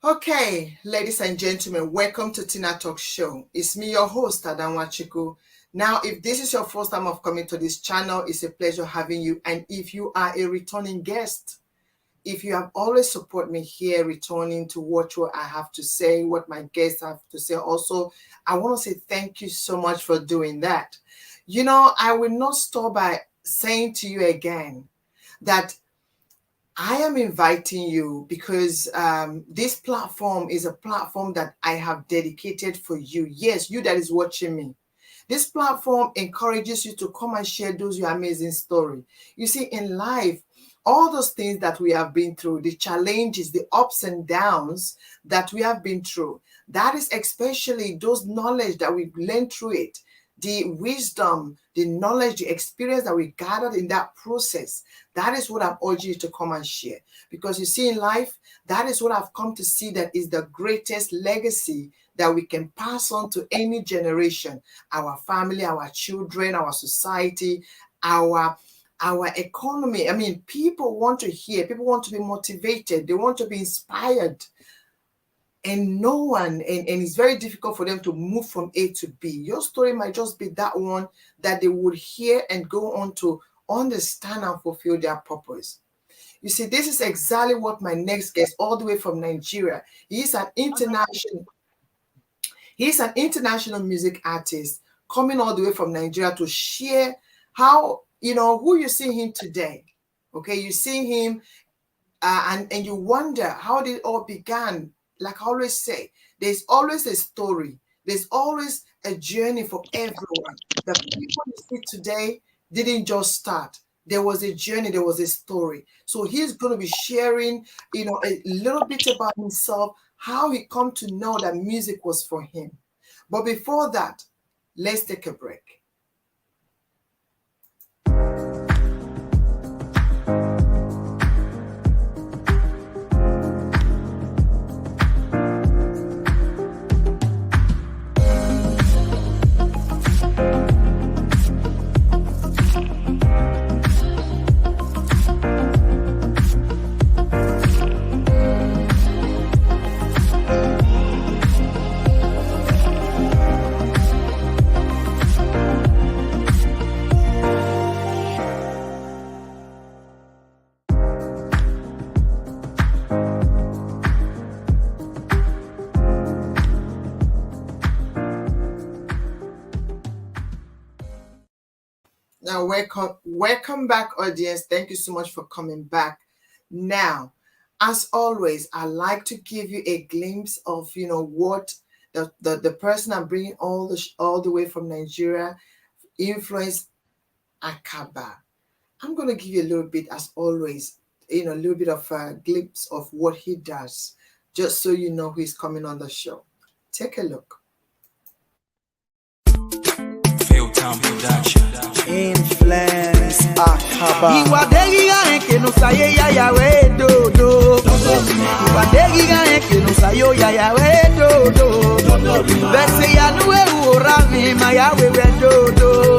Okay, ladies and gentlemen, welcome to TinaTalks show. It's me, your host, Adanwa Chiku. Now, if this is your first time of coming to this channel, it's a pleasure having you. And if you are a returning guest, if you have always supported me here, returning to watch what I have to say, what my guests have to say, also, I want to say thank you so much for doing that. You know, I will not stop by saying to you again that I am inviting you because this platform is a platform that I have dedicated for you. Yes, you that is watching me. This platform encourages you to come and share those your amazing story. You see, in life, all those things that we have been through, the challenges, the ups and downs that we have been through, that is especially those knowledge that we've learned through it, the wisdom, the knowledge, the experience that we gathered in that process. That is what I'm urging you to come and share. Because you see, in life, that is what I've come to see that is the greatest legacy that we can pass on to any generation, our family, our children, our society, our economy. I mean, people want to hear, people want to be motivated, they want to be inspired. And no one, and it's very difficult for them to move from A to B. Your story might just be that one that they would hear and go on to understand and fulfill their purpose. You see, this is exactly what my next guest, all the way from Nigeria, he's an international music artist coming all the way from Nigeria to share how, you know, who you see him today. Okay, you see him and you wonder how did it all began. Like I always say, there's always a story. There's always a journey for everyone. The people you see today didn't just start. There was a journey, there was a story. So he's going to be sharing, you know, a little bit about himself, how he come to know that music was for him. But before that, let's take a break. Now, welcome back, audience. Thank you so much for coming back. Now, as always, I like to give you a glimpse of, you know, what the person I'm bringing all the way from Nigeria influenced AKABA. I'm going to give you a little bit, as always, you know, a little bit of a glimpse of what he does, just so you know who's coming on the show. Take a look. Influence AKABA. Iwadegiga enke no saye ya ya we do do. Iwadegiga enke no sayo ya ya we do do. Bese ya nuwe urami ma ya we do do.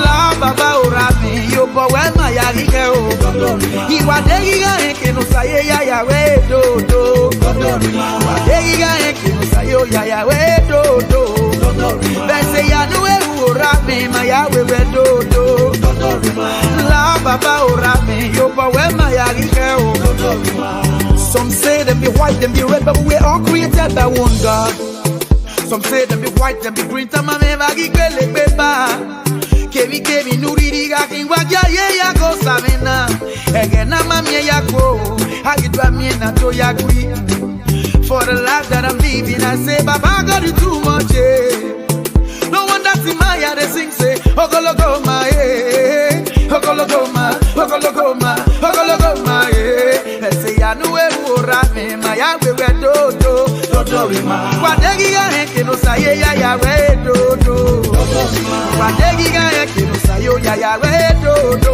La baba urami yo bo we ma ya rike o. Iwadegiga enke no saye ya ya we do do. Iwadegiga enke no sayo ya ya we do do. Bese ya nuwe urami ma ya we do do. La baba urami yo bo we ma ya rike o. Some say them be white, them be red, but we all created by one God. Some say them be white, them be green, tama me vagi kele beba. Kemi nuri diga kingwa ya ya go samena. Egena mami ya go, agidwa mi na to ya gui. For the life that I'm living, I say Baba God you too much. No one that's in my heart they sing say Ogologo ma eh, Ogologo ma, Ogologo ma, Ogologo ma eh. Say ya nu e ura me ma ya we do do ma. Wadegiga enke no saye ya we do do. Wadegiga enke no sayo ya we do do.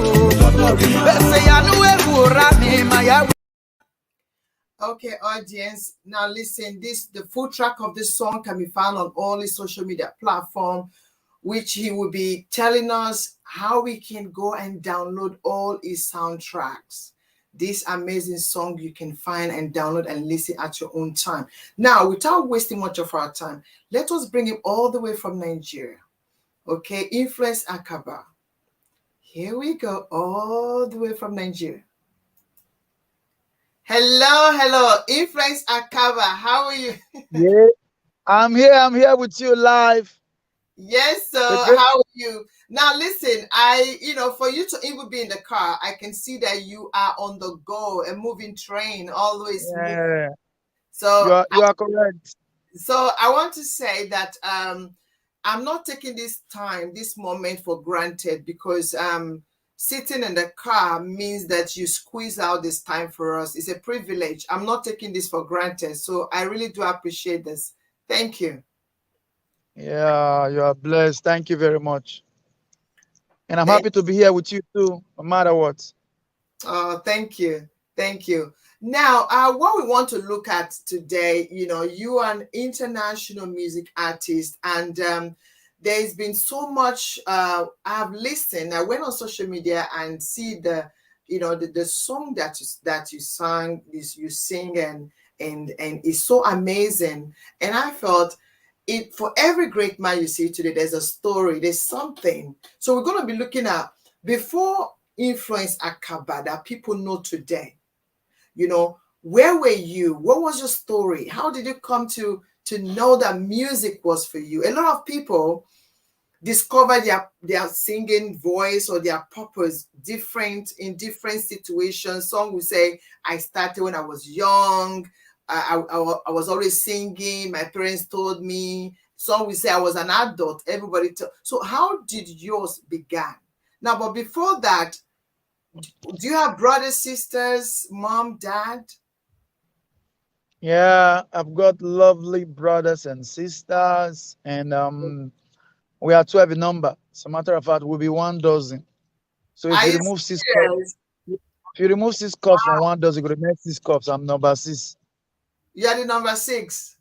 Say ya nu e ura me ma ya. Okay, audience. Now listen, the full track of this song can be found on all his social media platforms, which he will be telling us how we can go and download all his soundtracks. this amazing song you can find and download and listen at your own time. Now, without wasting much of our time, let us bring him all the way from Nigeria. Okay, Influence AKABA. Here we go, all the way from Nigeria. Hello, hello, Influence AKABA. How are you? Yeah, I'm here with you live. Yes, sir. The great, How are you? Now, listen, for you to even be in the car, I can see that you are on the go, a moving train, always moving. yeah, So, you are correct. I want to say that I'm not taking this time, this moment for granted because sitting in the car means that you squeeze out this time for us. It's a privilege. I'm not taking this for granted. So I really do appreciate this. Thank you. Yeah, you are blessed. Thank you very much. And I'm Thank happy to be here with you too, no matter what. Oh, thank you. Thank you. Now, what we want to look at today, you are an international music artist, and there's been so much. I've listened. I went on social media and see the song that you sang, this you sing, and it's so amazing. And I felt it for every great man you see today, there's a story, there's something. So we're going to be looking at before Influence AKABA that people know today. Where were you? What was your story? How did you come to know that music was for you? A lot of people discover their singing voice or their purpose different in different situations. Some will say, I started when I was young. I was always singing. My parents told me. Some will say I was an adult. Everybody. So how did yours begin? Now, but before that, do you have brothers, sisters, mom, dad? Yeah, I've got lovely brothers and sisters, and we are 12 in number. As a matter of fact, we'll be 1 dozen. So if Are you you remove six cups, serious? if you remove 6 cups from 1 dozen, you go to next 6 cups. I'm number 6. You are the number 6.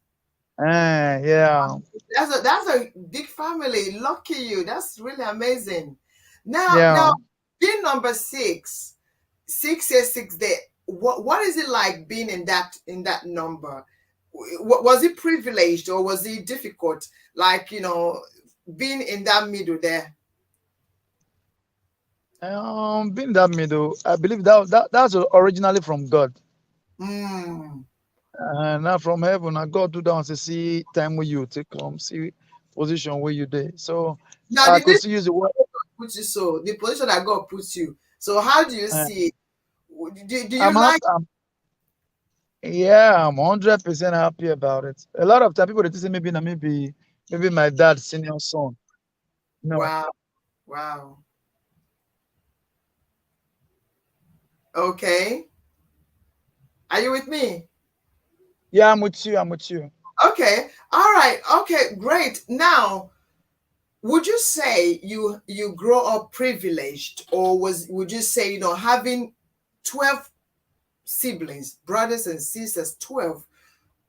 Yeah, That's a big family. Lucky you. That's really amazing. Now, yeah. being number 6, 6 years, 6 day. What is it like being in that number? Was it privileged or was it difficult? Like being in that middle there. Being that middle, I believe that's originally from God. Mm. Not from heaven. Now God do down to see time where you take come, see position where you there. So Now, I did could this still use the word. put you so the position that God puts you? So how do you Uh, see it? Do I'm you happy. like? Yeah, I'm 100% happy about it. A lot of time people they say maybe my dad's senior son. No. Wow, wow. Okay, are you with me? Yeah, I'm with you. I'm with you. Okay, all right. Okay, great. Now, would you say you grow up privileged, or would you say having 12 siblings, brothers and sisters, 12?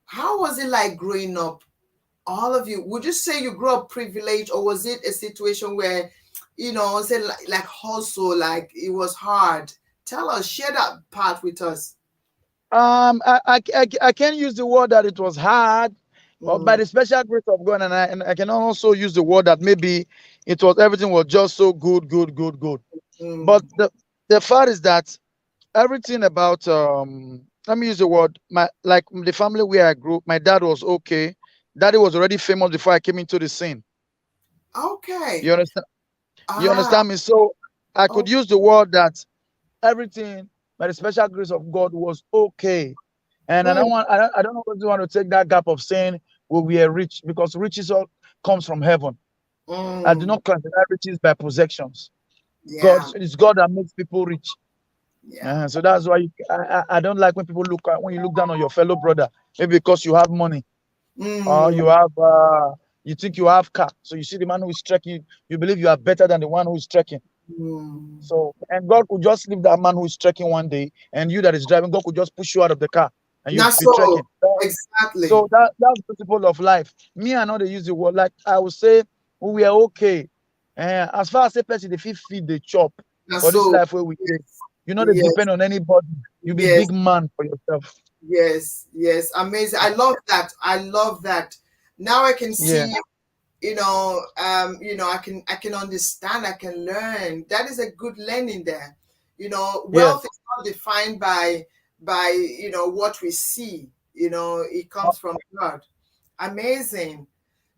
How was it like growing up? All of you, would you say you grew up privileged, or was it a situation where, say like hustle, like it was hard? Tell us, share that part with us. I can't use the word that it was hard, but by Mm, the special grace of God, and I can also use the word that maybe it was everything was just so good, good, good, good. But mm. the fact is that everything about let me use the word my like the family where I grew, my dad was okay. Daddy was already famous before I came into the scene. You Okay. understand? You Ah, understand me? So I could oh, use the word that everything by the special grace of God was okay. And mm, I don't always want to take that gap of saying well, we are rich because riches all comes from heaven. I do mm. not consider riches by possessions. God Yeah, it's God that makes people rich. yeah. So that's why I don't like when people look at when you look down on your fellow brother, maybe because you have money or Mm, you think you have car. So you see the man who is trekking, you believe you are better than the one who is trekking. mm. So and God could just leave that man who is trekking one day, and you that is driving, God could just push you out of the car and you Not be so. trekking. Exactly. So that's the principle of life. Me, I know they use the word like I would say we are okay. As far as a person, if he feed the chop Not for this so. life where we live. You not Yes, depend on anybody. You be yes, big man for yourself. yes, yes. Amazing. I love that. I love that. Now I can Yeah, see, I can understand, I can learn. That is a good learning there. yeah. Wealth is not defined by what we see. It Uh, comes from God. Amazing.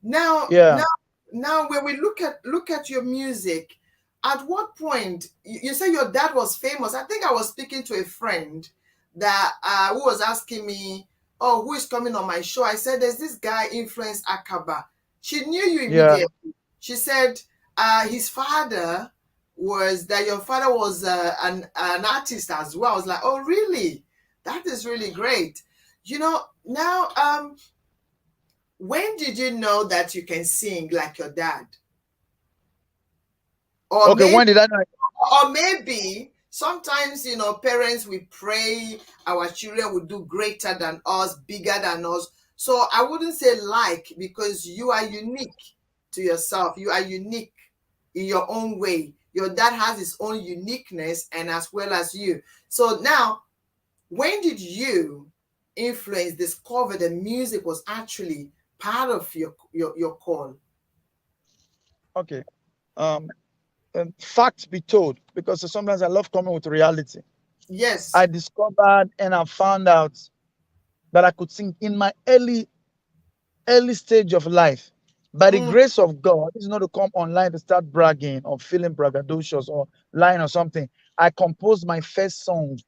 Now, yeah, now, when we look at your music, at what point you say your dad was famous? I think I was speaking to a friend that who was asking me, "Oh, who is coming on my show?" I said, "There's this guy influenced Akaba." She knew you yeah. immediately. She said, "His father was that your father was an artist as well." I was like, "Oh, really? That is really great." Now, when did you know that you can sing like your dad? Or Okay, maybe, when did I know? sometimes, parents, we pray our children will do greater than us, bigger than us. So I wouldn't say like, because you are unique to yourself. You are unique in your own way. Your dad has his own uniqueness, and as well as you. So now, when did you influence, discover that music was actually part of your call? Okay. Um, and facts be told, because sometimes I love coming with reality. I Yes. discovered and I found out that I could sing in my early stage of life. By the Mm, grace of God, it's not to come online to start bragging or feeling braggadocious or lying or something. I composed my first song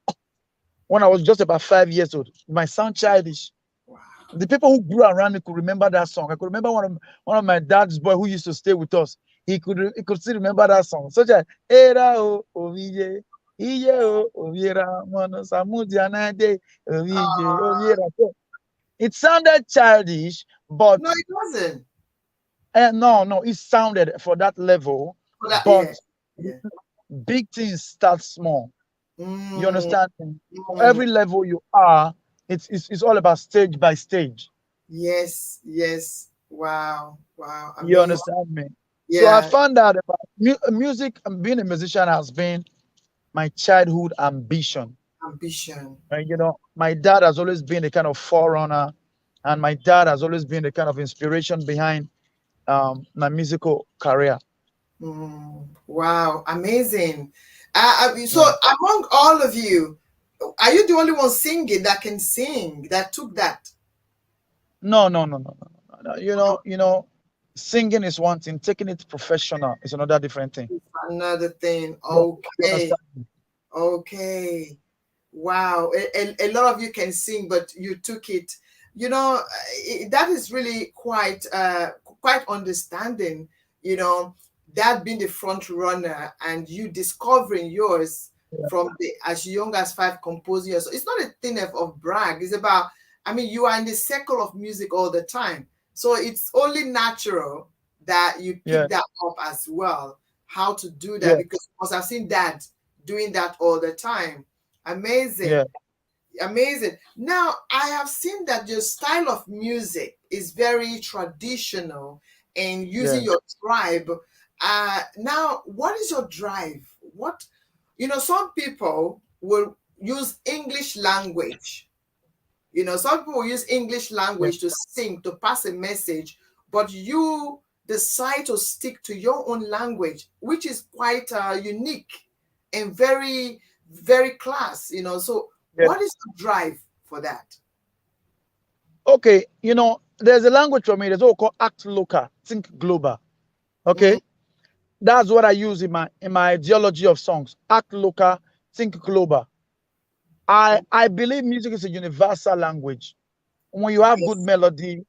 when I was just about 5 years old. It might sound childish. wow. The people who grew around me could remember that song. I could remember one of my dad's boy who used to stay with us. He could still remember that song. Such as Era o Oviye, Iye o Oviera, Mono Samudianade, Ovije, Oviera. So it sounded childish, but No, it wasn't. no, it sounded for that level, For that, yeah, but yeah. big things start small. You Mm, understand? For mm. every level you are, it's all about stage by stage. Yes, yes. Wow, wow. You Amazing. understand me? So I Yeah, found out about music and being a musician has been my childhood ambition. ambition. And my dad has always been the kind of forerunner, and my dad has always been the kind of inspiration behind my musical career. Wow, amazing. So Yeah. among all of you, are you the only one singing that can sing, that took that? No, no, no, no, no, no, no. Singing is one thing. Taking it professional is another different thing. Another thing. You Okay, understand? okay. Wow, a lot of you can sing, but you took it. That is really quite understanding. You know, that being the front runner and you discovering yours Yeah, from the as young as five composing yours. So it's not a thing of brag. It's about. I mean, you are in the circle of music all the time, so it's only natural that you yeah, pick that up as well. How to do that, yeah, because I've seen dad doing that all the time. yeah, Amazing. Amazing. Now, I have seen that your style of music is very traditional and using yeah, your tribe. Now, what is your drive? Some people will use English language. Some people will use English yeah, language to sing, to pass a message, but you decide to stick to your own language, which is quite unique and very, very class. So, yeah. what is the drive for that? Okay, there's a language for me. There's what we call act local, think global. Mm, Okay, that's what I use in my ideology of songs. Act local, think global. I oh, I believe music is a universal language. When you have good yes, melody,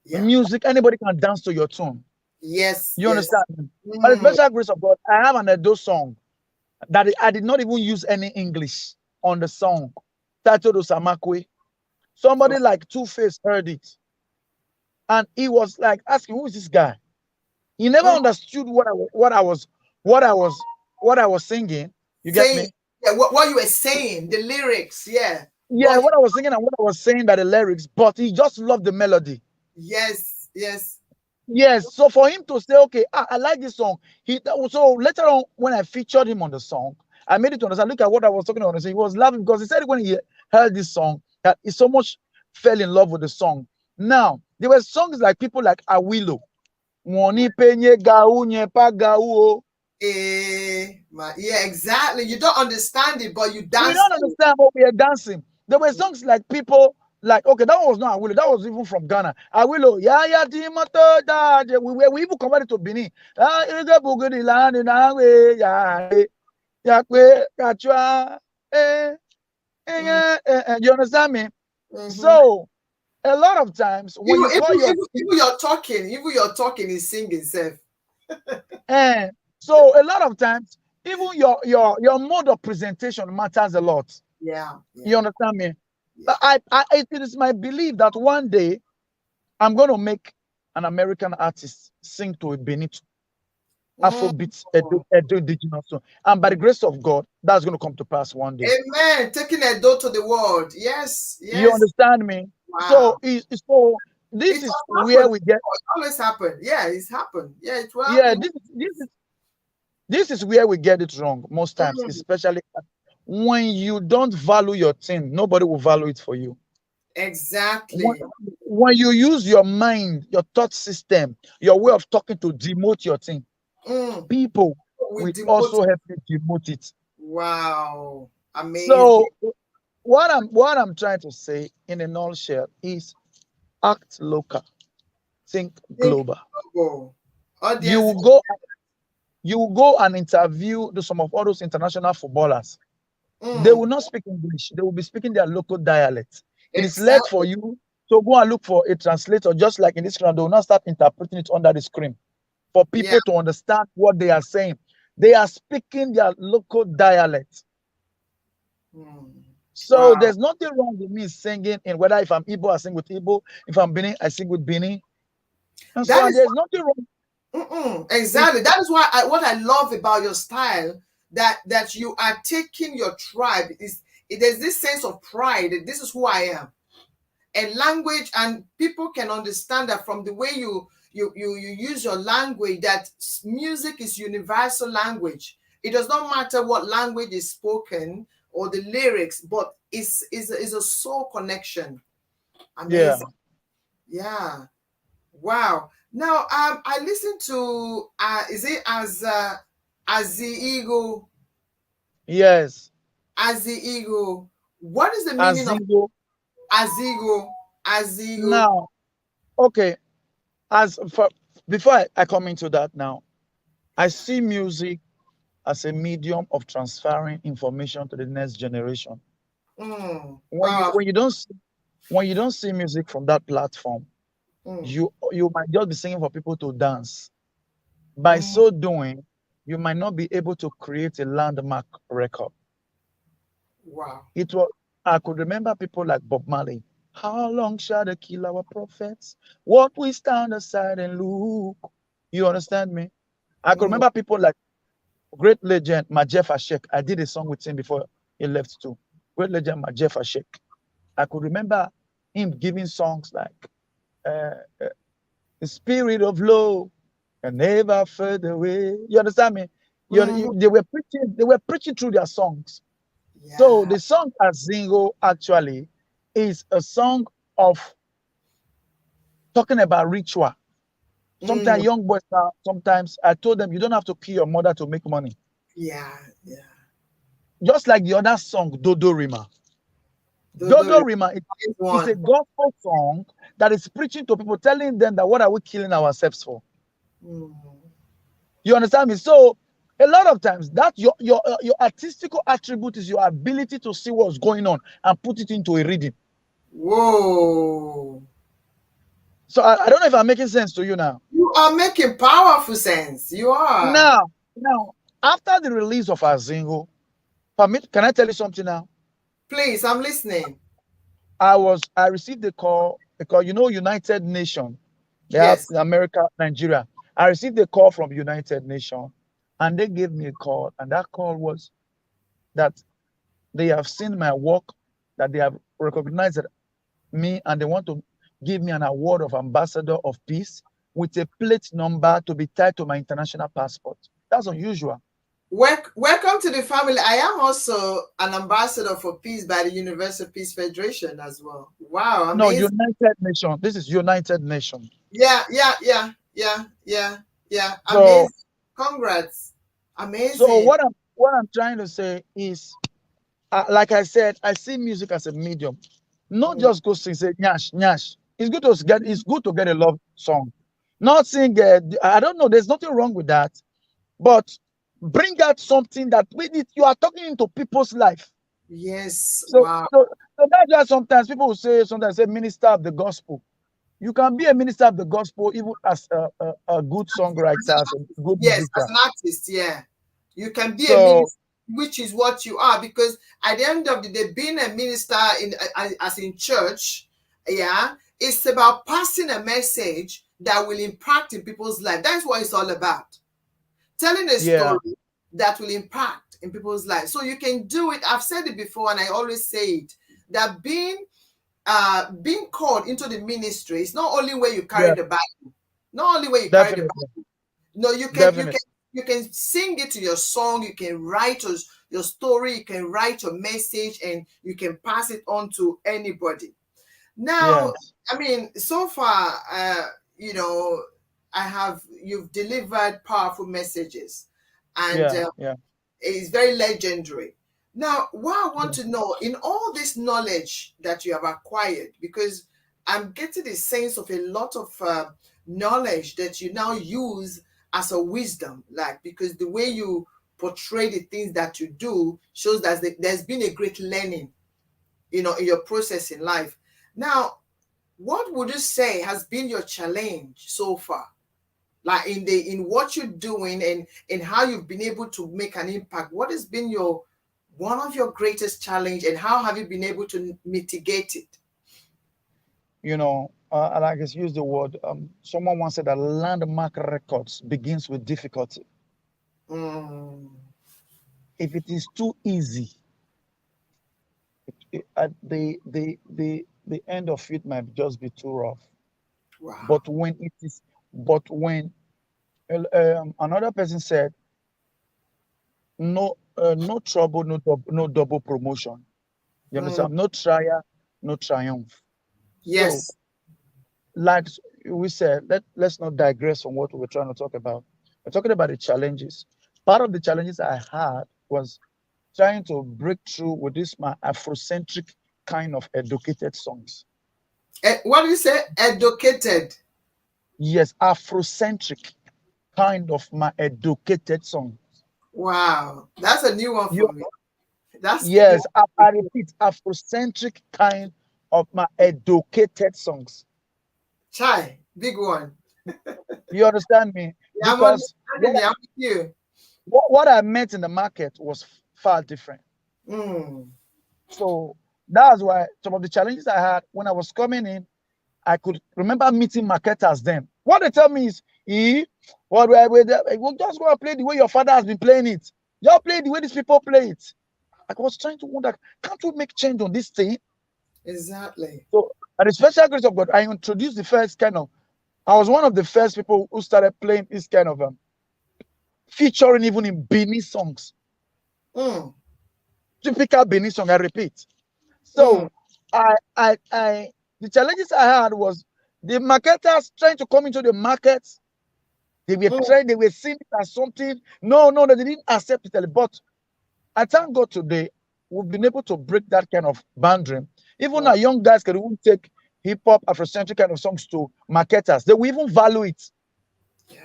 yeah, music, anybody can dance to your tune. yes, You yes. understand? By the Mm, special grace of God, I have an Edo song that I did not even use any English on the song, titled Osamakwe. oh, Somebody like Two Face heard it, and he was like asking, "Who is this guy?" He never mm. understood what I was singing. You get Saying, me? yeah, what you were saying, the lyrics, yeah. Yeah, But what I was singing and what I was saying by the lyrics, but he just loved the melody. yes, yes. Yes, so for him to say, okay, I like this song. So later on, when I featured him on the song, I made it to understand. Look at what I was talking about. He was laughing because he said when he heard this song that he so much fell in love with the song. Now, there were songs like people like Awilo. Yeah, exactly. You don't understand it, but you We dance don't to it. understand what we are dancing. There were songs like people like, okay, that was not Awilo, that was even from Ghana. Awilo, yeah, yeah, we even converted to Benin. Mm, You understand me? mhm. So a lot of times when Even, you call your even you're talking is singing self. eh, so a lot of times even your mode of presentation matters a lot. Yeah, You yeah, understand me? yeah. It is my belief that one day I'm going to make an American artist sing to a Benito Mm, Afrobeat Edo indigenous song, and by the grace of God, that's going to come to pass one day. amen. Taking a door to the world. Yes, You yes. understand me? So, Wow. so this It is has where happened we get. before. It always happened. Yeah, it's happened. Yeah, it will Yeah, happen. this is where we get it wrong most times, Mm, especially when you don't value your thing, nobody will value it for you. When, exactly. when you use your mind, your thought system, your way of talking to demote your thing, Mm, people we will demote. also help you demote it. Wow. Amazing. So what I'm trying to say in a nutshell is act local, think Think global. global. You Audience. will go you will go and interview some of all those international footballers. They Mm, will not speak English. They will be speaking their local dialect. It is left for exactly. you to go and look for a translator, just like in this round. They will not start interpreting it under the screen for Yeah. people to understand what they are saying. They are speaking their local dialect. Mm, So wow. there's nothing wrong with me singing, and whether if I'm Igbo, I sing with Igbo. If I'm Benin, I sing with Benin. And so That on. is There's nothing wrong. It, exactly. That is why what I love about your style that you are taking your tribe there's this sense of pride that this is who I am. And language, and people can understand that from the way you use your language, that music is universal language. It does not matter what language is spoken or the lyrics, but is a soul connection. yeah, Amazing. Yeah. Wow. Now I listened to is it as the eagle, yes. as the eagle. What is the meaning of Azingo. azigo? Azigo. Now, okay. As for before I come into that now, I see music as a medium of transferring information to the next generation. When you Power. when you don't see, when you don't see music from that platform, Mm, you might just be singing for people to dance. By mm, so doing, you might not be able to create a landmark record. wow. It was I could remember people like Bob Marley. How long shall they kill our prophets? What we stand aside and look. You understand me? I could Mm, remember people like great legend Majef Ashek. I did a song with him before he left too. Great legend Majef Ashek. I could remember him giving songs like uh, uh, "The Spirit of Love and Never Fade Away." You understand me? mhm. They were preaching through their songs. So Yeah. the song Azingo actually is a song of talking about ritual. Mm, Sometimes young boys now, sometimes I told them you don't have to kill your mother to make money. yeah. Yeah. Just like the other song, Dodo Rima. Dodo Dodo is Rima is a one. gospel song that is preaching to people, telling them that what are we killing ourselves for? Mm. You understand me? So a lot of times that your artistical attribute is your ability to see what's going on and put it into a reading. Whoa. So I don't know if I'm making sense to you now. You are making powerful sense. You are. Now, after the release of Azingo, permit, can I tell you something now? Please, I'm listening. I received a call because United Nations, they have Yes. America, Nigeria. I received a call from United Nations and they gave me a call, and that call was that they have seen my work, that they have recognized me, and they want to give me an award of ambassador of peace with a plate number to be tied to my international passport. That's unusual. Welcome to the family. I am also an ambassador for peace by the Universal Peace Federation as well. Wow, No, amazing. United Nation. This is United Nation. Yeah. So, Amazing. Congrats. so Amazing. what I'm trying to say is, like I said, I see music as a medium. Not Mm, just go sing, say nyash nyash. It's good to get a love song. Not sing. I don't know. There's nothing wrong with that, but bring out something that with it you are talking into people's life. yes. So, Wow. so, so that's why sometimes people will sometimes say minister of the gospel. You can be a minister of the gospel even as a good songwriter, as a good Yes, as musician. an artist, yeah. You can be a So minister, which is what you are, because at the end of the day, being a minister as in church, yeah, it's about passing a message that will impact in people's life. That's what it's all about. Telling a yeah, story that will impact in people's lives. So you can do it. I've said it before, and I always say it, that being called into the ministry is not only where you carry yeah, the Bible, not only where you carry the definitely, Bible. No, you can you can definitely, you can sing it to your song, you can write your story, you can write your message, and you can pass it on to anybody. Now, yes, I mean, so far, you know, you've delivered powerful messages, and yeah, yeah, it's very legendary. Now, what I want yeah. to know, in all this knowledge that you have acquired, because I'm getting a sense of a lot of knowledge that you now use as a wisdom, like, because the way you portray the things that you do shows that there's been a great learning, in your process in life. Now, what would you say has been your challenge so far? Like in what you're doing and in how you've been able to make an impact. What has been your one of your greatest challenge, and how have you been able to mitigate it? I like to use the word. Someone once said that landmark records begins with difficulty. Mm, If it is too easy, at the end of it might just be too rough. wow. But when it is, but when another person said, no trouble, no double promotion. You Mm, understand? No trial, no triumph. So, yes. like we said, let's not digress from what we were trying to talk about. We're talking about the challenges. Part of the challenges I had was trying to break through with this my Afrocentric kind of educated songs. What do you say? Educated. Yes, Afrocentric kind of my educated song. Wow, that's a new one You, for me. That's new. yes, I repeat, Afrocentric kind of my educated songs. Chai, big one. You understand me? Yeah, I'm Because understanding you. I'm with you. what I met in the market was far different. Mm, So that's why some of the challenges I had when I was coming in, I could remember meeting marketers then. What they tell me is, what we'll just go and play the way your father has been playing it. Just play the way these people play it. I was trying to wonder, can't we make change on this thing? exactly. So, at the special grace of God, I introduced the first I was one of the first people who started playing this kind of featuring even in Benin songs. Mm, Typical Benin song, I repeat. mm, So the challenges I had was the marketers trying to come into the market. mm, They were seeing it as something. No, they didn't accept it. But I thank God today we've been able to break that kind of boundary. Even wow. our young guys can even take hip hop, Afrocentric kind of songs to marketers. They will even value it Yeah.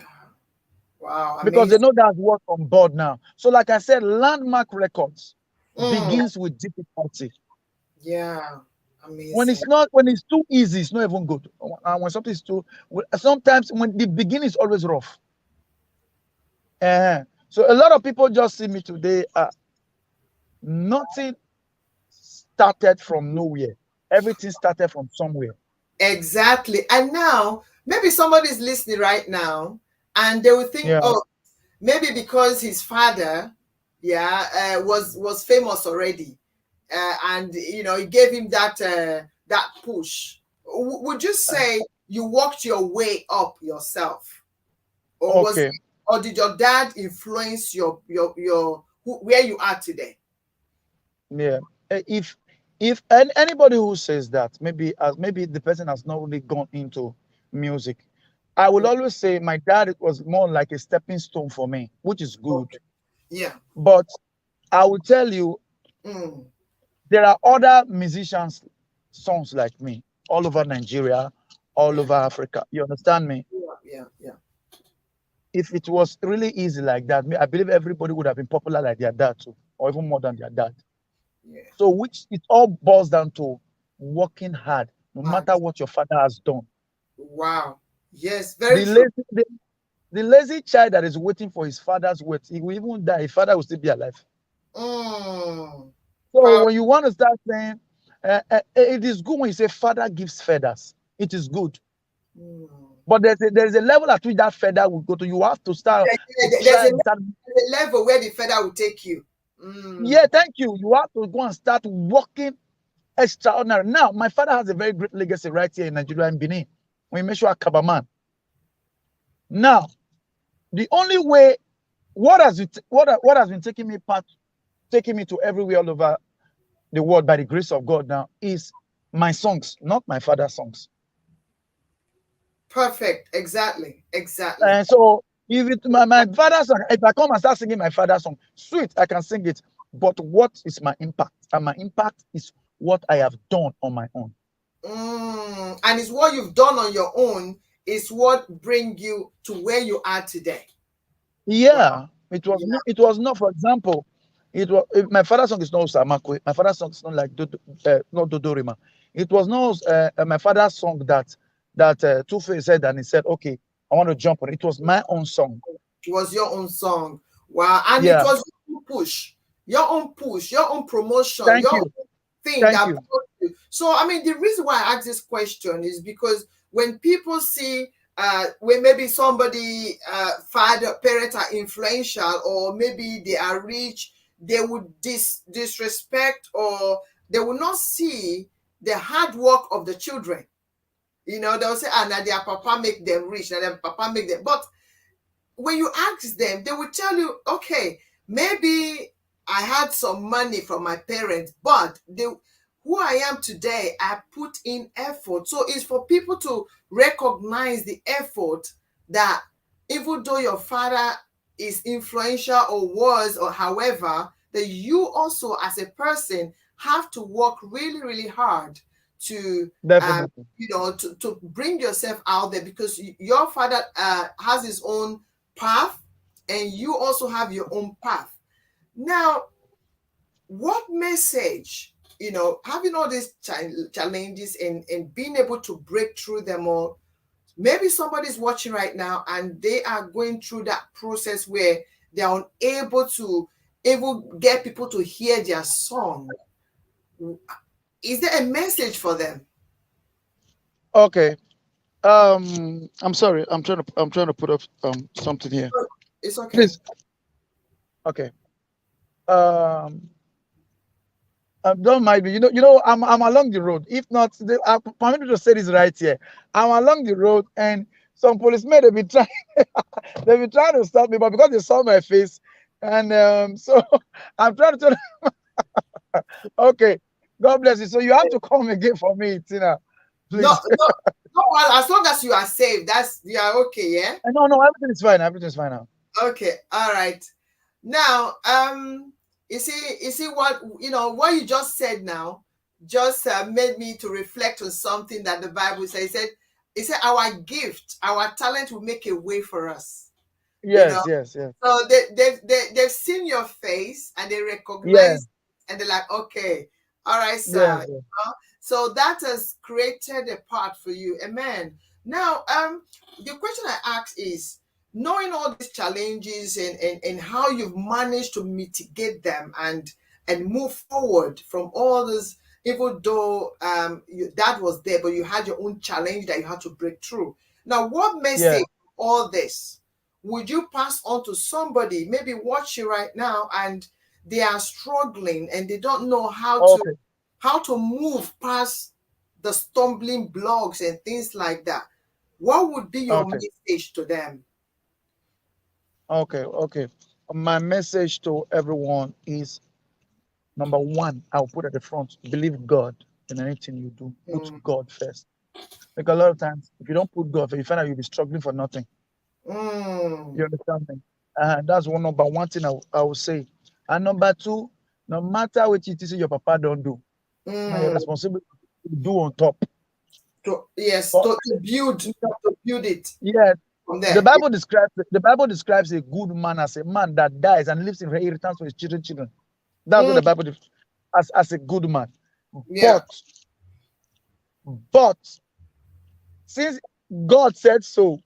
Wow, because they amazing. know that's what's on board now. So, like I said, landmark records Mm, begins with difficulty. yeah, When amazing. it's too easy, it's not even good. And when something is sometimes when the beginning is always rough. So a lot of people just see me today. Nothing started from nowhere. Everything started from somewhere. Exactly. And now, maybe somebody's listening right now and they will think, Yeah. oh, maybe because his father, yeah, was famous already. And he gave him that push. Would you say you worked your way up yourself? Or was Okay. or did your dad influence where you are today? Yeah. If anybody who says that, maybe the person has not really gone into music, I will always say my dad was more like a stepping stone for me, which is good. Okay. Yeah. But I will tell you, Mm. there are other musicians, sons like me, all over Nigeria, all Yeah. over Africa. You understand me? Yeah. Yeah. Yeah. If it was really easy like that, I believe everybody would have been popular like their dad too, or even more than their dad. Yeah. So, which it all boils down to working hard, no Hard. matter what your father has done. Wow. Yes, very The true. lazy, the, the lazy child that is waiting for his father's wait, he will even die. His father will still be alive. Mm. So Power. when you want to start saying, it is good when you say father gives feathers. It is good. Mm. But there's a level at which that feather will go to. You have to start to There's try and start. a level where the feather will take you. Mm. Yeah, thank you. You have to go and start working extraordinary. Now, my father has a very great legacy right here in Nigeria and Benin. When you mention AKABA man. Now, the only way what has been taking me to everywhere all over the world by the grace of God now is my songs, not my father's songs. Perfect. Exactly. Exactly. And so if it my father's song, if I come and start singing my father's song, sweet, I can sing it. But what is my impact? And my impact is what I have done on my own. Mm. And it's what you've done on your own is what bring you to where you are today. Yeah, Yeah. it was not, for example, my father's song is not Samakwe. My father's song is not like not Dodorima. It was not my father's song that Two-Face said, and he said, okay, I want to jump on it. It was my own song. It was your own song. Wow. And it Yeah, was your own push, your own promotion, thank your you, own thing thank that you. brought you. So, I mean, the reason why I ask this question is because when people see when maybe somebody father parents are influential or maybe they are rich, they would disrespect or they will not see the hard work of the children. You know, they'll say, now their papa make them rich, now their papa make them. But when you ask them, they will tell you, okay, maybe I had some money from my parents, but who I am today, I put in effort. So it's for people to recognize the effort that even though your father is influential or was or however, that you also as a person have to work really, really hard to Definitely. to bring yourself out there because your father has his own path and you also have your own path. Now, what message, having all these challenges and being able to break through them all, maybe somebody's watching right now and they are going through that process where they're unable to even get people to hear their song. Is there a message for them? Okay. I'm sorry. I'm trying to put up something here. It's okay. Please. Okay. Um, don't mind me. I'm along the road. If not, permit me to say this right here. I'm along the road, and some policemen they be trying to stop me, but because they saw my face, and so I'm trying to tell them, okay, God bless you. So you have to come again for me, Tina, No, please. no, no. Well, as long as you are safe, you are okay. Yeah. No, no, everything is fine. Everything is fine now. Okay. All right. Now, you see what you just said now, just made me to reflect on something that the Bible says. It said our gift, our talent will make a way for us. You know, Yes, yes, yes, so they've seen your face and they yeah, recognize and they're like, okay, all right, yes, sir. yes, So that has created a path for you. Amen. Now, the question I ask is, knowing all these challenges and how you've managed to mitigate them and move forward from all this, even though that was there, but you had your own challenge that you had to break through. Now, what yeah. message all this would you pass on to somebody maybe watching right now and they are struggling and they don't know Okay, how to move past the stumbling blocks and things like that? What would be your okay. message to them? Okay. My message to everyone is number one, I'll put at the front, believe God in anything you do. Put Mm, God first. Because a lot of times, if you don't put God first, you find out you'll be struggling for nothing. mm, You understand me? That's one number one thing I will say. And number two, no matter what it is your papa don't do, now your mm. responsibility to do on top. Yes, But to build it yeah, from the there. Bible describes a good man as a man that dies and lives in inheritance for his children. That's what Mm, the Bible as a good man. yeah. But but since God said so,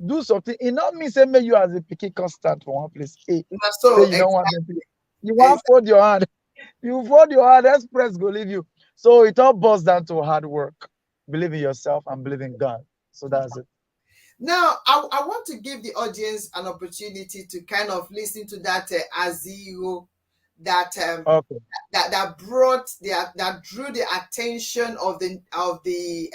do something. It not mean say make you as a picky constant for one place. Hey, That's say so you don't want them. exactly. You want Exactly. to fold your hand. You fold your hand, express go leave you. So it all boils down to hard work. Believe in yourself and believe in God. So that's it. Now, I want to give the audience an opportunity to kind of listen to that Azio that Okay. that drew the attention of the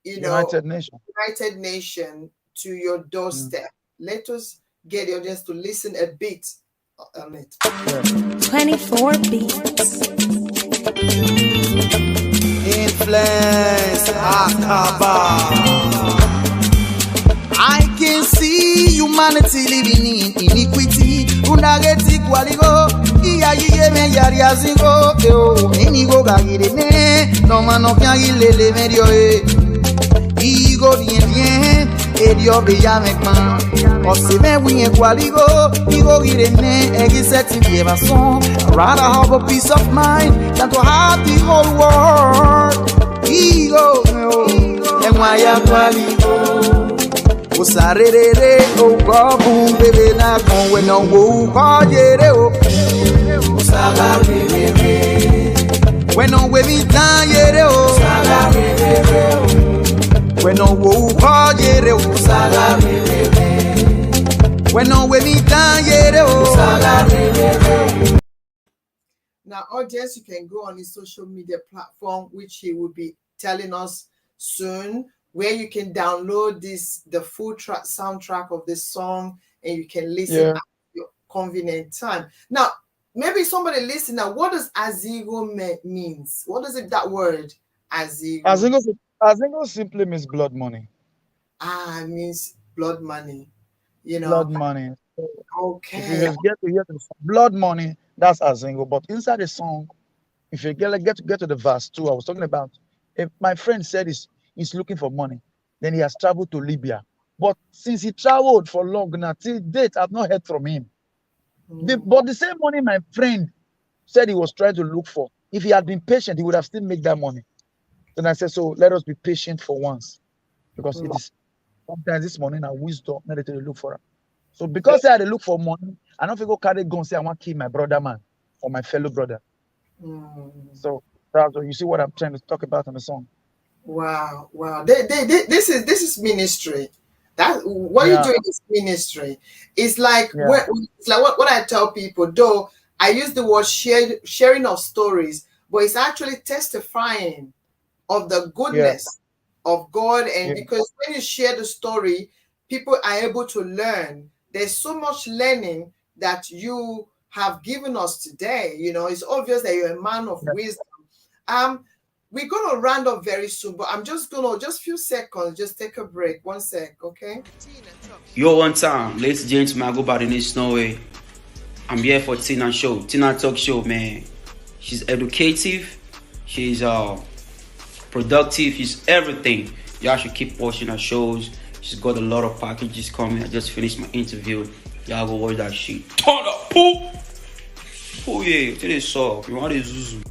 United Nations. United Nation to your Mm, doorstep. Let us get the audience to listen a bit on it. yeah. 24 beats. Influence AKABA. I can see humanity living in iniquity. Unageti kwaligo, iya yiye me yari azingo. Enigo gagire me, no mano kyagile medio Igo bien, edio beya me pan. Ose me wiye kwaligo, igo gire me, egi seti bieva son. I'd rather have a peace of mind than to have the whole world. Igo, and why ya kwaligo. Usarere o gobu bebe na kon we no wo ko jere o usarere we no we mi tan yere o usarere we no wo ko jere o usarere we no we mi tan yere o usarere. Now, audience, you can go on his social media platform, which he will be telling us soon, where you can download the full soundtrack of this song, and you can listen Yeah. at your convenient time. Now, maybe somebody listen now. What does Azigo means? What does that word Azigo? Azingo simply means blood money. It means blood money. Blood money. So if you Okay. just get to hear the song, blood money, that's Azingo. But inside the song, if you get to the verse 2, I was talking about, if my friend said he's looking for money, then he has traveled to Libya. But since he traveled for long now, till date, I've not heard from him. But the same money my friend said he was trying to look for, if he had been patient, he would have still made that money. Then I said, so let us be patient for once. Because it is sometimes this money now wisdom, not to look for it. So because I had to look for money, I don't think go carry gun say I want to kill my brother man or my fellow brother. So that's what you see what I'm trying to talk about in the song. Wow. This is ministry. That what you're Yeah, doing is ministry. It's like yeah, what I tell people. Though I use the word sharing of stories, but it's actually testifying of the yeah, goodness of God. And yeah, because when you share the story, people are able to learn. There's so much learning that you have given us today. It's obvious that you're a man of yeah. wisdom. We're gonna round up very soon, but I'm just gonna just few seconds, just take a break. 1 sec, okay? Yo, one time, ladies and gentlemen, I go by the name Snowy. I'm here for Tina Show, TinaTalks Show, man. She's educative, she's productive, she's everything. Y'all should keep watching her shows. She's got a lot of packages coming. I just finished my interview. Y'all go watch that shit. Turn up, poo! Oh yeah, today soft. You want to zuzu?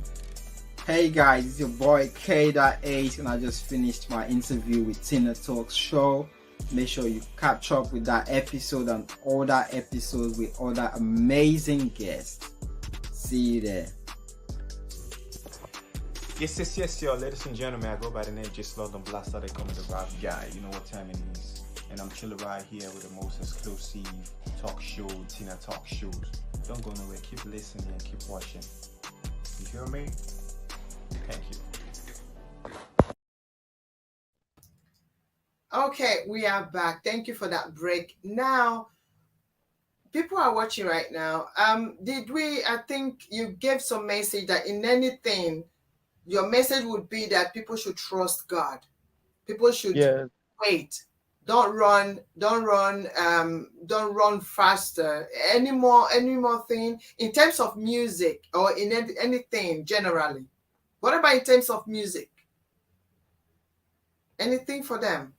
Hey guys, it's your boy K.H, and I just finished my interview with TinaTalks Show. Make sure you catch up with that episode and other episodes with other amazing guests. See you there. Yes, yo, ladies and gentlemen, I go by the name Just London Blaster. They call me the rap guy. You know what time it is. And I'm chilling right here with the most exclusive talk show, TinaTalks Shows. Don't go nowhere. Keep listening and keep watching. You hear me? Thank you. Okay, we are back. Thank you for that break. Now, people are watching right now. I think you gave some message that in anything, your message would be that people should trust God. People should Yeah. wait. Don't run faster. Any more thing in terms of music or in anything generally. What about in terms of music? Anything for them?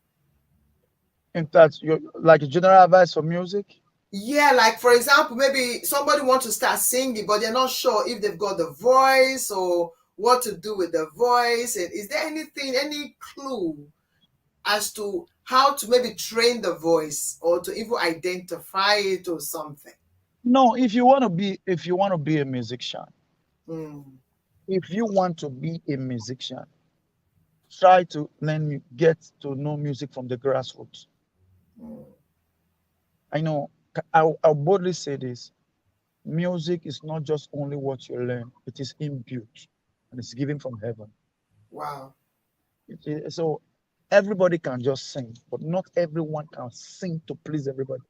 In fact, you like a general advice for music. Yeah, like for example, maybe somebody wants to start singing, but they're not sure if they've got the voice or what to do with the voice. And is there any clue as to how to maybe train the voice or to even identify it or something? No, if you want to be a musician, Mm, if you want to be a musician, try to get to know music from the grassroots. mm, I know I'll boldly say this. Music is not just only what you learn, it is inbuilt and it's given from heaven. wow, So everybody can just sing, but not everyone can sing to please everybody.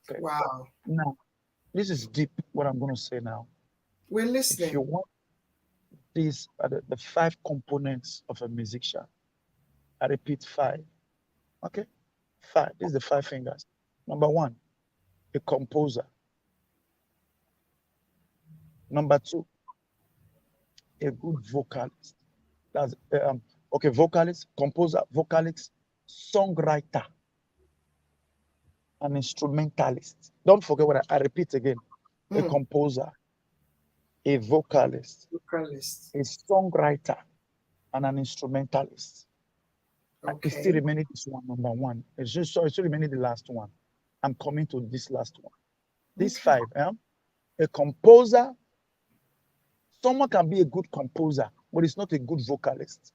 Okay. wow. Now, this is deep what I'm going to say now. We're If you listening. want these are the five components of a musician. I repeat five. Okay? Five. These are the five fingers. Number one, a composer. Number two, a good vocalist. That's okay, vocalist, composer, vocalist, songwriter, an instrumentalist. Don't forget what I repeat again. A Mm, composer, a vocalist, vocalist. a songwriter, and an instrumentalist. It's still Okay. remaining this one, number one. It's still remaining the last one. I'm coming to this last one. These Okay. five, a composer, someone can be a good composer, but it's not a good vocalist.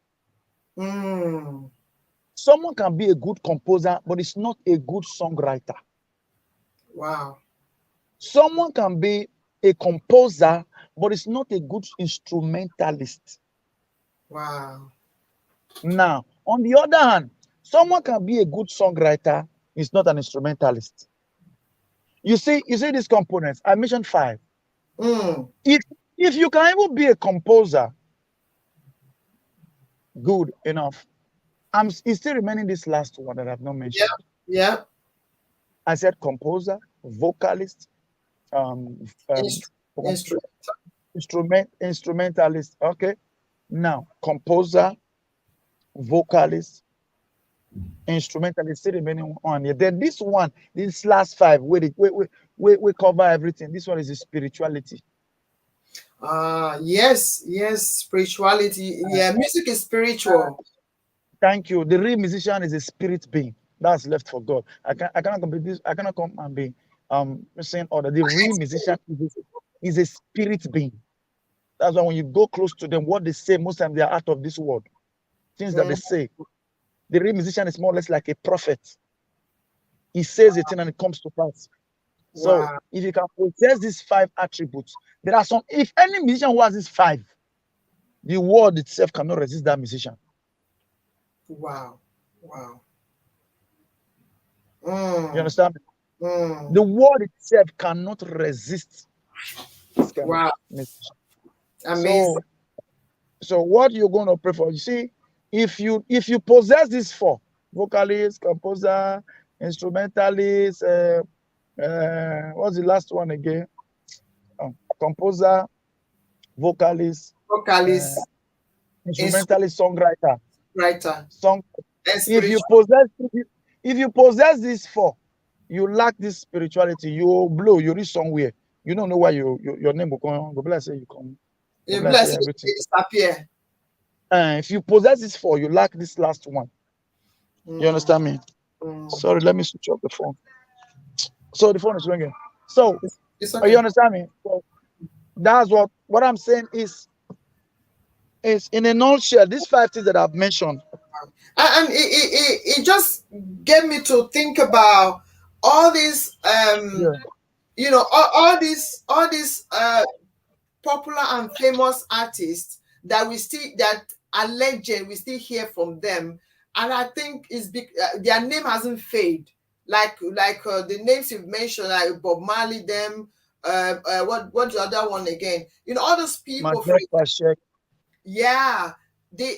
Mm, Someone can be a good composer, but it's not a good songwriter. wow. Someone can be a composer, but it's not a good instrumentalist. Wow. Now, on the other hand, someone can be a good songwriter, is not an instrumentalist. You see these components. I mentioned five. Mm, If you can even be a composer, good enough. It's still remaining this last one that I've not yeah. mentioned. Yeah. I said composer, vocalist, um, um, Instrument. instrumentalist. Okay. Now, composer, vocalist, instrumentalist, still remaining one. Yeah. Then this last five, we cover everything. This one is the spirituality. Yes, spirituality. Yeah, music is spiritual. Thank you. The real musician is a spirit being. That's left for God. I cannot compare this. I cannot come and be saying order. The real musician is a spirit being. That's why when you go close to them, what they say, most times they are out of this world. Things that they Mm, say. The real musician is more or less like a prophet. He says a thing and it comes to pass. So wow. if you can possess these five attributes, there are some. If any musician who has these five, the world itself cannot resist that musician. Wow. Wow. You Mm, understand? mm, The world itself cannot resist this kind of wow. musician. Amazing. So what you're going to pray for? You see, if you possess these four, vocalist, composer, instrumentalist, what's the last one again? Composer, vocalist, uh, Vocalist, instrumentalist, songwriter, writer, song. and If you spiritual. possess, if you possess these four, you lack this spirituality. You blow. You reach somewhere. You don't know why your name will come. Go bless you come. Go You bless bless you it, everything. it disappear. If you possess these four, you lack this last one. You Mm, understand me? mm. Sorry, let me switch off the phone. So the phone is ringing. So It's you okay. understand me? So that's what I'm saying is in a nutshell, these five things that I've mentioned. And it just get me to think about all these Yeah. all these popular and famous artists that are legend, we still hear from them, and I think their name hasn't faded. like the names you've mentioned, like Bob Marley, them, what's the other one again? You know, all those My people, for Jeff, yeah,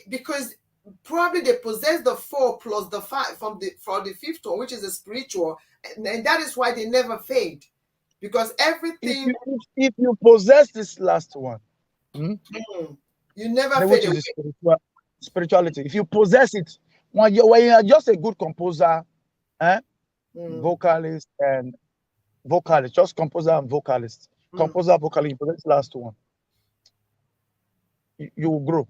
because probably they possess the 4 plus the 5 from the fifth one, which is the spiritual, and that is why they never fade, because everything if you possess this last one, you never which fade is away. the spirituality, if you possess it, when you are just a good composer, vocalist and vocalist, just composer and vocalist, composer, vocalist, you possess the last one, you will grow.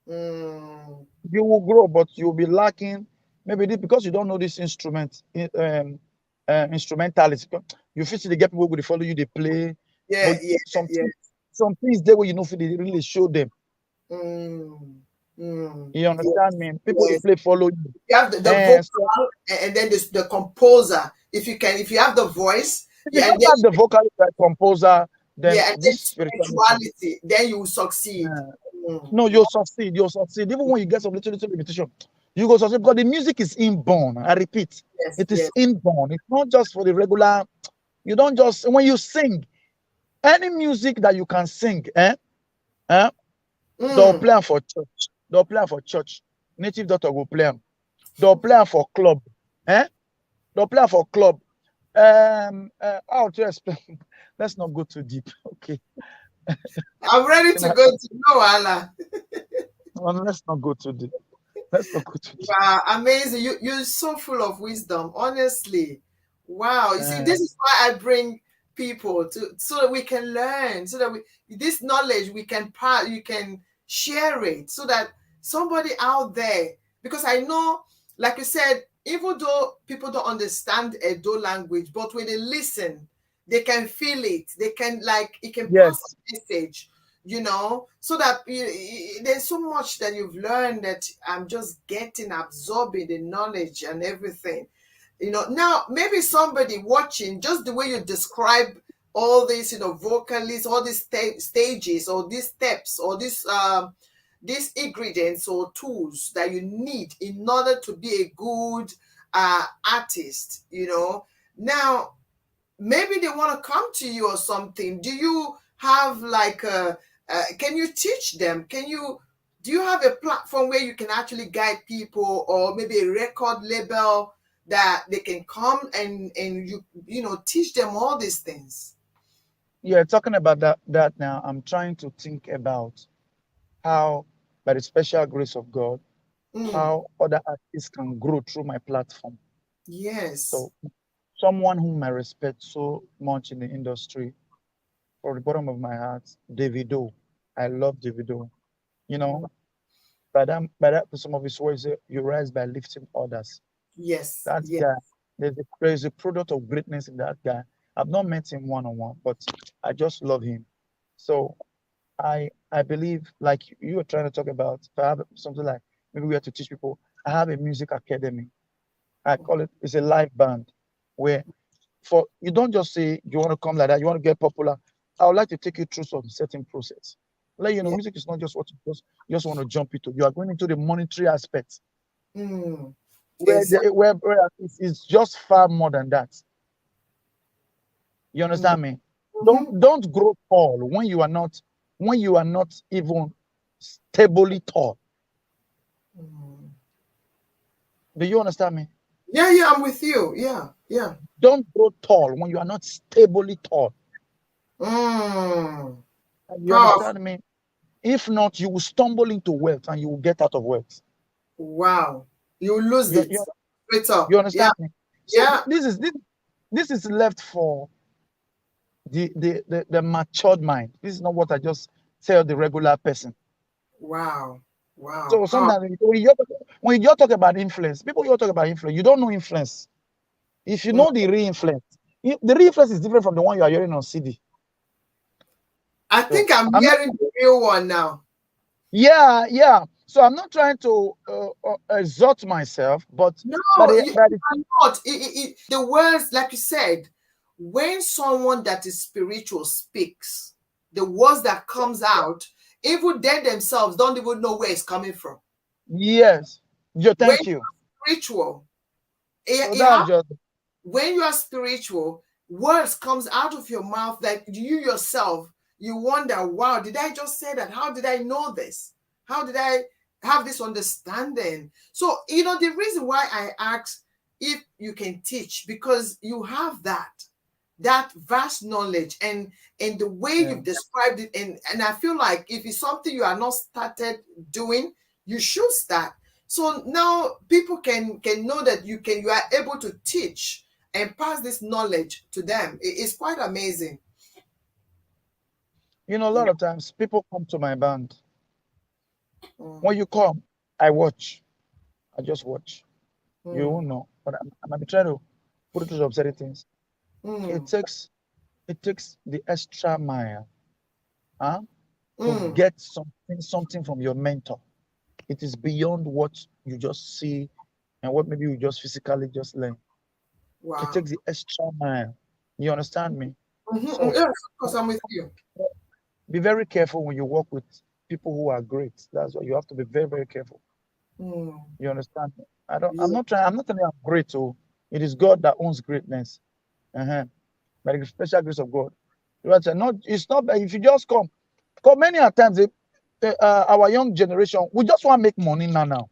You will grow, but you'll be lacking maybe because you don't know this instrument, instrumentalist. You feel they get people who follow you, they play. Yeah, But some things there where you know they really show them. You understand me? People who play follow you. You have the vocal, and then the composer. If you have the voice, if you don't have the vocalist, the composer, then and this spirituality, then you will succeed. No, you'll succeed. You'll succeed. Even when you get some little limitation, you go succeed because the music is inborn. I repeat, it is inborn. It's not just for the regular. You don't just when you sing any music that you can sing, they'll play for church. They'll play for church. Native Doctor will play them. They'll play for club. They'll play for club. How to explain? Let's not go too deep. Okay. I'm ready to go to Allah. Well, let's not go too deep. Let's not go too deep. Wow, amazing. You're so full of wisdom, honestly. Wow. You see, this is why I bring people so that we can learn, so that this knowledge you can share it, so that somebody out there, because I know, like you said, even though people don't understand Edo language, but when they listen, they can feel it. They can it can pass a message, so that there's so much that you've learned that I'm just absorbing the knowledge and everything. Now maybe somebody watching, just the way you describe all these, vocalists, all these stages or these steps or these ingredients or tools that you need in order to be a good artist, now maybe they want to come to you or something. Do you have can you teach them? Do you have a platform where you can actually guide people, or maybe a record label that they can come and you teach them all these things? Yeah, talking about that now, I'm trying to think about how, by the special grace of God, how other artists can grow through my platform. Yes. So someone whom I respect so much in the industry, from the bottom of my heart, Davido. I love Davido. By that, some of his words, you rise by lifting others. Yes. That guy, there's a product of greatness in that guy. I've not met him one-on-one, but I just love him. So I believe, like you were trying to talk about, if I have something like, maybe we have to teach people, I have a music academy. I call it's a live band where you don't just say you want to come like that, you want to get popular. I would like to take you through some certain process. Music is not just what you just want to jump into. You are going into the monetary aspect. Where it's just far more than that. You understand me? Don't grow tall when you are not even stably tall. Do you understand me? Yeah, I'm with you. Yeah. Don't grow tall when you are not stably tall. You understand me? If not, you will stumble into wealth and you will get out of wealth. Wow. You will lose it. You understand me? So yeah. This is left for the matured mind. This is not what I just tell the regular person. Wow. So sometimes when you talk about influence, people you talk about influence, you don't know influence. If you know the real influence, the real influence is different from the one you are hearing on CD. I think I'm hearing the real one now. Yeah. So I'm not trying to exalt myself, but no, you are not. The words, like you said, when someone that is spiritual speaks, the words that comes out, even they themselves don't even know where it's coming from. Yes. Thank you. Spiritual, It, So it that's just when you are spiritual, words comes out of your mouth that you yourself, you wonder, wow, did I just say that? How did I know this? How did I have this understanding? So, the reason why I ask if you can teach, because you have that vast knowledge, and the way yeah. you've described it, and I feel like if it's something you are not started doing, you should start. So now people can know that you are able to teach and pass this knowledge to them. It's quite amazing. A lot of times people come to my band. Mm, When you come, I watch. I just watch. You mm, won't know, but I'm trying to put it to some certain things. It mm, takes it takes the extra mile, huh, to mm. get something from your mentor. It is beyond what you just see and what maybe you just physically just learn. It Wow. takes the extra mile. You understand me? So Yes, of course, I'm with you. be very careful when you work with people who are great. That's why you have to be very, very careful. Mm, You understand me? I'm yeah. not trying, I'm not telling you I'm great. So it is God that owns greatness. Uh-huh. By the special grace of God. Not, it's not that if you just come. Because many a times our young generation, we just want to make money now.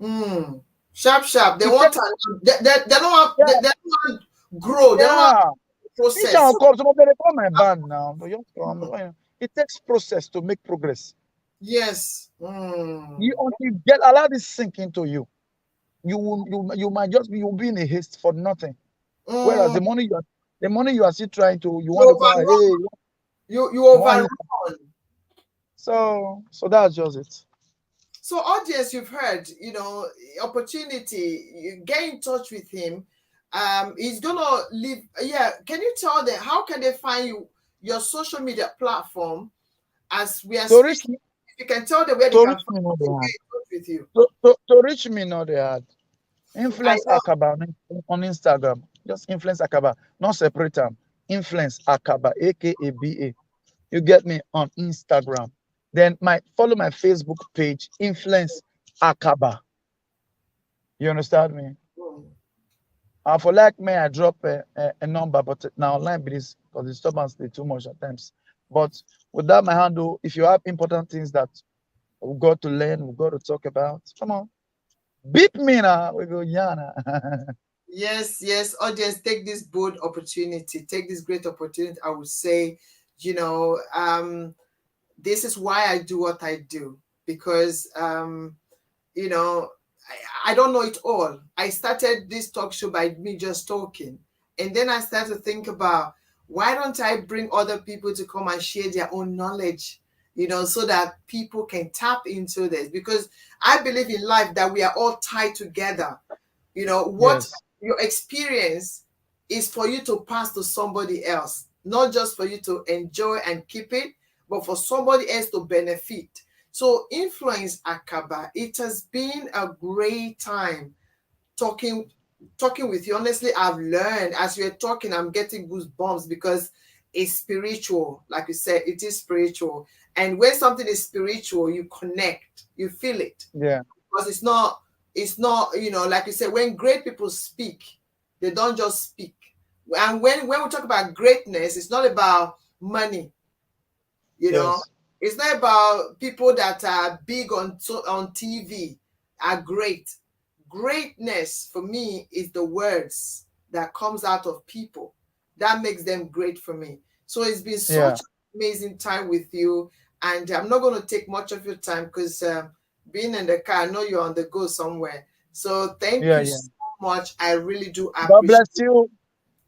Mm. Sharp, sharp. They It want takes, to, they don't want, yeah, they don't want to grow. They don't want yeah. Each process. and So, come, so they call my band now. They just come. It takes process to make progress. yes. You until you get allow this sink into you. You might just be you'll be in a haste for nothing. Whereas Mm. the money you are still trying to you You want to go overrun. hey You you want overrun. hit. So that's just it. So, audience, you've heard, opportunity. You get in touch with him. He's gonna leave. Yeah, can you tell them how can they find you, your social media platform, as we are To reach speaking? If you can tell them where they to can reach find me no you they and get had. in touch with you. To reach me no they had. I Influence know. AKABA on Instagram. Just influence AKABA. Not separate them. Influence AKABA, AKABA. You get me on Instagram. Then follow my Facebook page, Influence AKABA. You understand me? Mm. For like me, I drop a number, but now online because the disturbance they too much at times. But without my handle, if you have important things that we've got to learn, we've got to talk about, come on, beep me now. We go, Yana. Yes, yes, audience, take this bold opportunity, take this great opportunity. I would say, this is why I do what I do, because you know, I don't know it all. I started this talk show by me just talking. And then I started to think about, why don't I bring other people to come and share their own knowledge, so that people can tap into this? Because I believe in life that we are all tied together. What Yes, your experience is for you to pass to somebody else, not just for you to enjoy and keep it, but for somebody else to benefit. So, Influence AKABA, it has been a great time talking with you. Honestly, I've learned as you're talking, I'm getting goosebumps because it's spiritual. Like you said, it is spiritual. And when something is spiritual, you connect, you feel it, yeah, because it's not like you said, when great people speak, they don't just speak. And when we talk about greatness, it's not about money. you know yes, it's not about people that are big on TV are great. Greatness for me is the words that comes out of people that makes them great for me. So it's been yeah, such an amazing time with you, and I'm not going to take much of your time because being in the car, I know you're on the go somewhere. So thank yeah, you yeah. so much. I really do God appreciate bless you. it.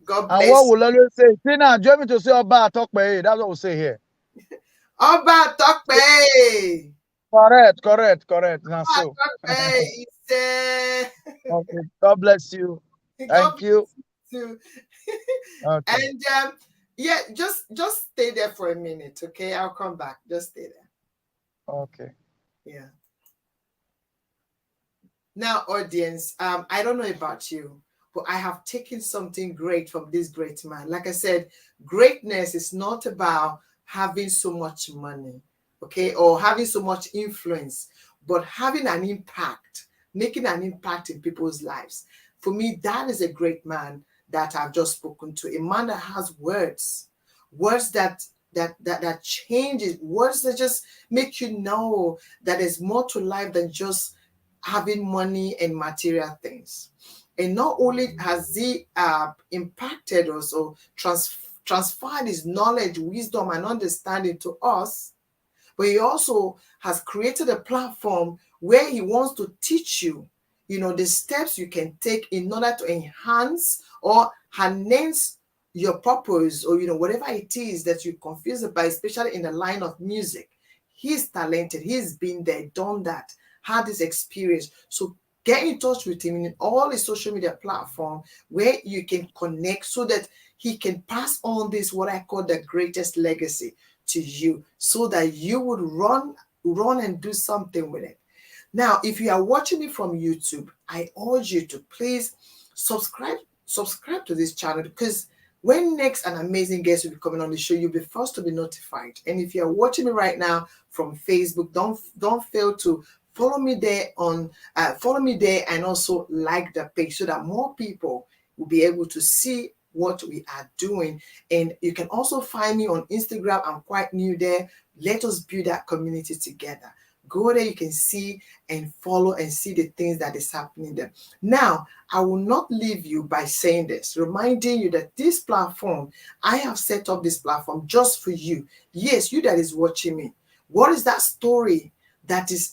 God And what bless we'll always say, Tina, do you want me to say about talk by that's what we say here. you. Oba Tokpe. Correct. Now Oba so. Tokpe is Okay. God bless you. God Thank you. bless you too. Okay. And yeah, just stay there for a minute, okay? I'll come back. Just stay there. Okay. Yeah. Now, audience, I don't know about you, but I have taken something great from this great man. Like I said, greatness is not about having so much money, okay, or having so much influence, but having an impact, making an impact in people's lives. For me, that is a great man that I've just spoken to. A man that has words, words that changes, words that just make you know that there's more to life than just having money and material things. And not only has he impacted us or transferred his knowledge, wisdom, and understanding to us, but he also has created a platform where he wants to teach you, the steps you can take in order to enhance or harness your purpose, or whatever it is that you're confused about, especially in the line of music. He's talented. He's been there, done that, had this experience. So get in touch with him in all his social media platform where you can connect so that he can pass on this, what I call the greatest legacy, to you, so that you would run and do something with it. Now, if you are watching me from YouTube, I urge you to please subscribe to this channel, because when next an amazing guest will be coming on the show, you'll be first to be notified. And if you are watching me right now from Facebook, don't fail to follow me there and also like the page so that more people will be able to see what we are doing. And you can also find me on Instagram. I'm quite new there. Let us build that community together. Go there, you can see and follow and see the things that is happening there. Now, I will not leave you by saying this, reminding you that this platform, I have set up this platform just for you. Yes, you that is watching me. What is that story?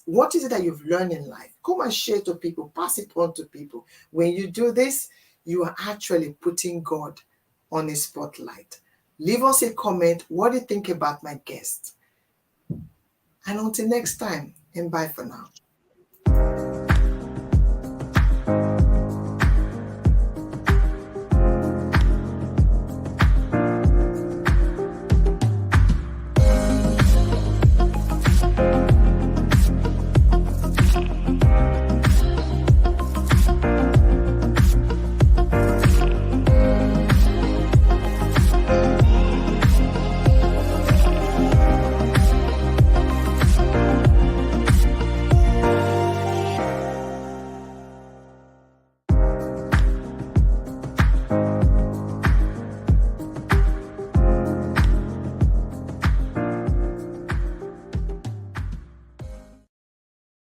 What is it that you've learned in life? Come and share to people, pass it on to people. When you do this, you are actually putting God on a spotlight. Leave us a comment. What do you think about my guest? And until next time, and bye for now.